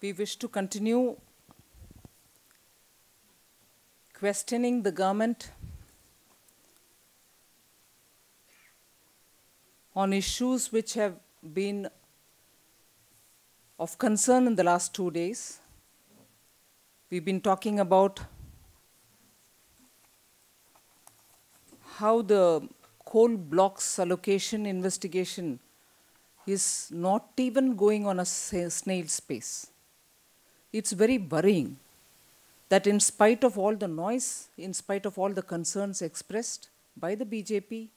We wish to continue questioning the government on issues which have been of concern in the last 2 days. We've been talking about how the coal blocks allocation investigation is not even going on a snail's pace. It's very worrying that in spite of all the noise, in spite of all the concerns expressed by the BJP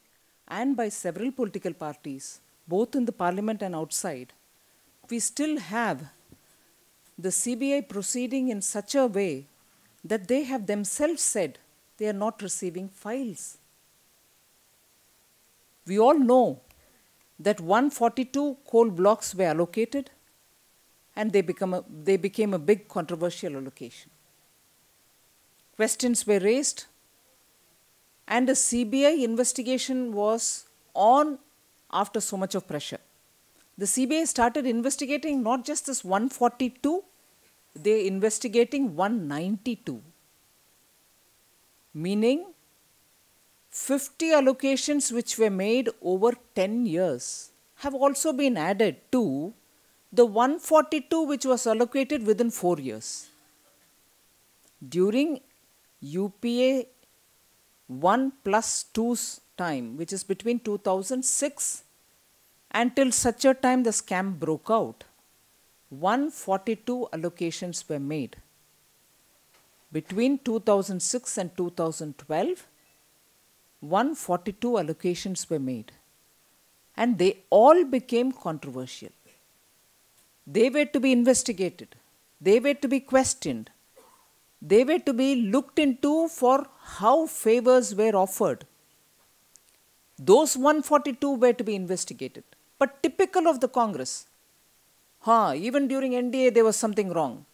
and by several political parties, both in the parliament and outside, we still have the CBI proceeding in such a way that they have themselves said they are not receiving files. We all know that 142 coal blocks were allocated and they became a big controversial allocation. Questions were raised and a CBI investigation was on after so much of pressure. The CBI started investigating not just this 142, they're investigating 192. Meaning 50 allocations which were made over 10 years have also been added to the 142 which was allocated within 4 years. During UPA 1 plus 2's time, which is between 2006 until such a time the scam broke out, 142 allocations were made. Between 2006 and 2012, 142 allocations were made. And they all became controversial. They were to be investigated. They were to be questioned. They were to be looked into for how favors were offered. Those 142 were to be investigated. But typical of the Congress, even during NDA there was something wrong.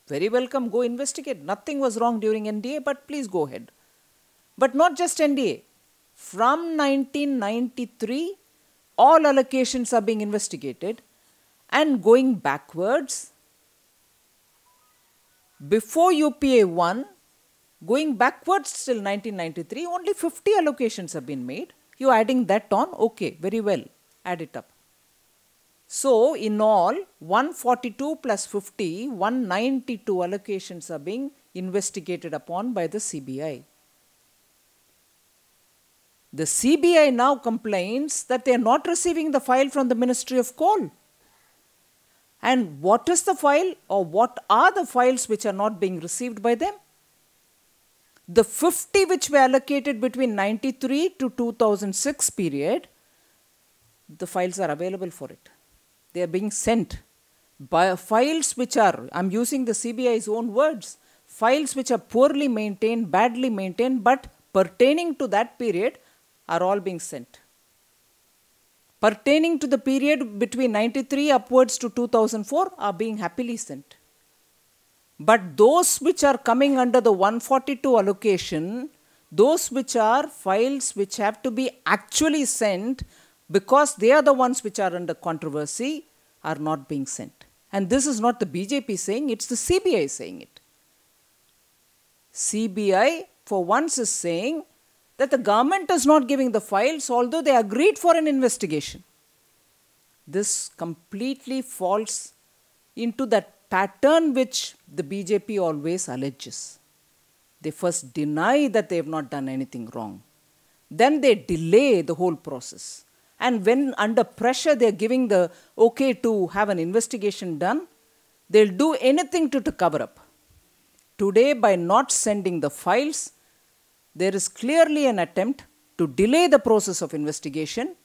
Very welcome, go investigate. Nothing was wrong during NDA, but please go ahead. But not just NDA. From 1993, all allocations are being investigated. And going backwards, before UPA 1, going backwards till 1993, only 50 allocations have been made. You're adding that on? Okay, very well. Add it up. So, in all, 142 plus 50, 192 allocations are being investigated upon by the CBI. The CBI now complains that they are not receiving the file from the Ministry of Coal. And what is the file, or what are the files which are not being received by them? The 50 which were allocated between 93 to 2006 period, the files are available for it. They are being sent by files which are, I'm using the CBI's own words, files which are poorly maintained, badly maintained, but pertaining to that period are all being sent. Pertaining to the period between 93 upwards to 2004 are being happily sent. But those which are coming under the 142 allocation, those which are files which have to be actually sent because they are the ones which are under controversy, are not being sent. And this is not the BJP saying, it's the CBI saying it. CBI for once is saying that the government is not giving the files, although they agreed for an investigation. This completely falls into that pattern which the BJP always alleges. They first deny that they have not done anything wrong. Then they delay the whole process. And when under pressure they are giving the okay to have an investigation done, they'll do anything to cover up. Today, by not sending the files, there is clearly an attempt to delay the process of investigation,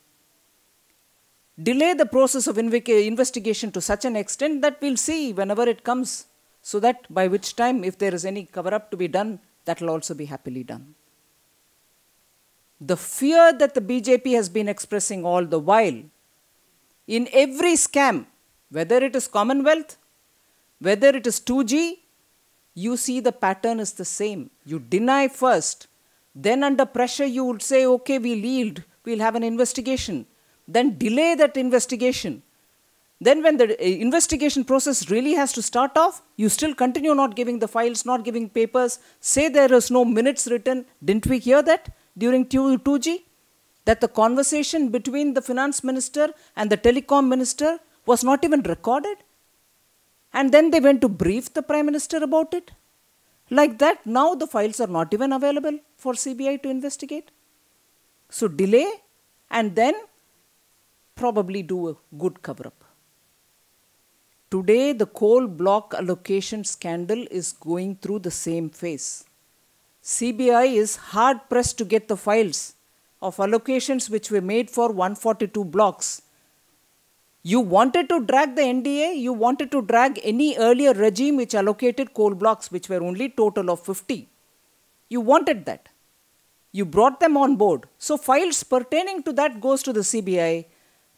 delay the process of investigation to such an extent that we'll see whenever it comes, so that by which time, if there is any cover-up to be done, that will also be happily done. The fear that the BJP has been expressing all the while, in every scam, whether it is Commonwealth, whether it is 2G, you see the pattern is the same. You deny first. Then under pressure you would say, okay, we'll yield, we'll have an investigation. Then delay that investigation. Then when the investigation process really has to start off, you still continue not giving the files, not giving papers, say there is no minutes written. Didn't we hear that during 2G? That the conversation between the finance minister and the telecom minister was not even recorded? And then they went to brief the Prime Minister about it? Like that, now the files are not even available for CBI to investigate. So delay and then probably do a good cover-up. Today, the coal block allocation scandal is going through the same phase. CBI is hard-pressed to get the files of allocations which were made for 142 blocks. You wanted to drag the NDA, you wanted to drag any earlier regime which allocated coal blocks, which were only total of 50. You wanted that. You brought them on board. So files pertaining to that goes to the CBI,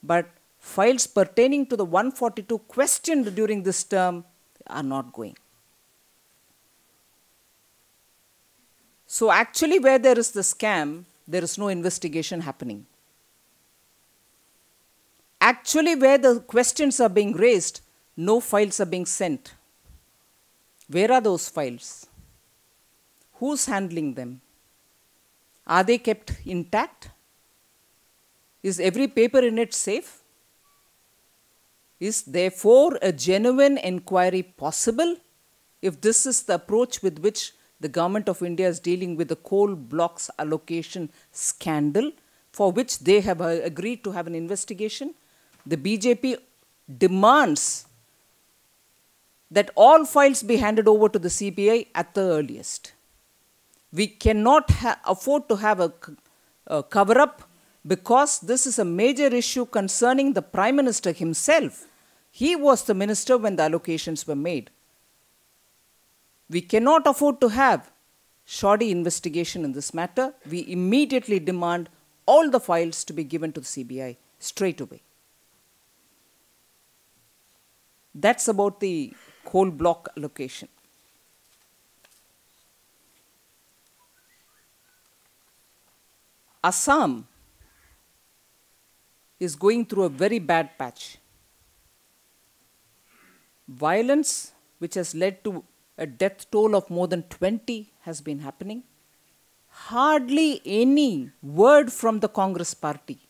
but files pertaining to the 142 questioned during this term are not going. So actually where there is the scam, there is no investigation happening. Actually where the questions are being raised, no files are being sent. Where are those files? Who's handling them? Are they kept intact? Is every paper in it safe? Is therefore a genuine inquiry possible if this is the approach with which the Government of India is dealing with the coal blocks allocation scandal, for which they have agreed to have an investigation? The BJP demands that all files be handed over to the CBI at the earliest. We cannot afford to have a cover-up because this is a major issue concerning the Prime Minister himself. He was the minister when the allocations were made. We cannot afford to have shoddy investigation in this matter. We immediately demand all the files to be given to the CBI straight away. That's about the coal block allocation. Assam is going through a very bad patch. Violence, which has led to a death toll of more than 20, has been happening. Hardly any word from the Congress party,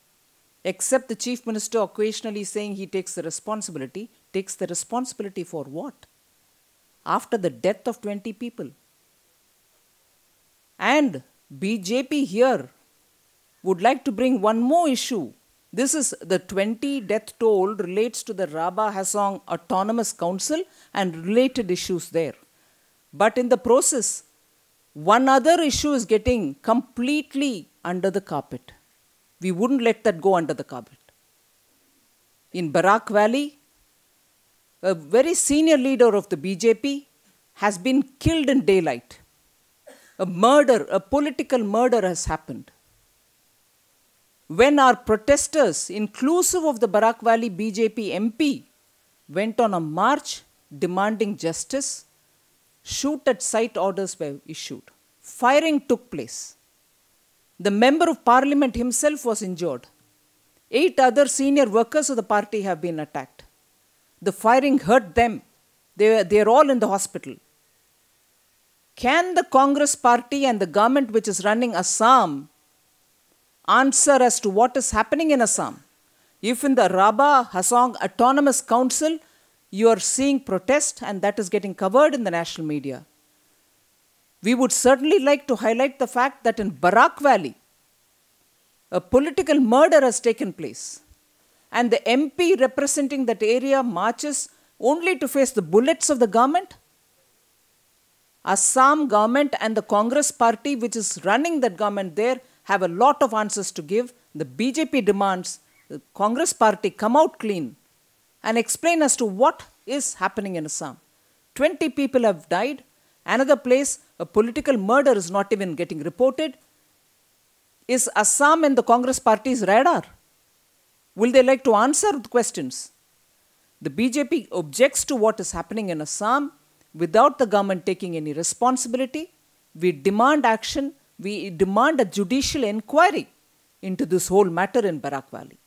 except the Chief Minister occasionally saying he takes the responsibility. Takes the responsibility for what? After the death of 20 people. And BJP here would like to bring one more issue. This is the 20 death toll relates to the Rabba Hasong Autonomous Council and related issues there. But in the process, one other issue is getting completely under the carpet. We wouldn't let that go under the carpet. In Barak Valley, a very senior leader of the BJP has been killed in daylight. A murder, a political murder has happened. When our protesters, inclusive of the Barak Valley BJP MP, went on a march demanding justice, shoot-at-sight orders were issued. Firing took place. The Member of Parliament himself was injured. 8 other senior workers of the party have been attacked. The firing hurt them. They are all in the hospital. Can the Congress party and the government which is running Assam answer as to what is happening in Assam? If in the Rabba Hasong Autonomous Council you are seeing protest and that is getting covered in the national media, we would certainly like to highlight the fact that in Barak Valley, a political murder has taken place. And the MP representing that area marches only to face the bullets of the government. Assam government and the Congress party which is running that government there have a lot of answers to give. The BJP demands the Congress party come out clean and explain as to what is happening in Assam. 20 people have died. Another place, a political murder is not even getting reported. Is Assam and the Congress party's radar? Will they like to answer the questions? The BJP objects to what is happening in Assam without the government taking any responsibility. We demand action. We demand a judicial inquiry into this whole matter in Barak Valley.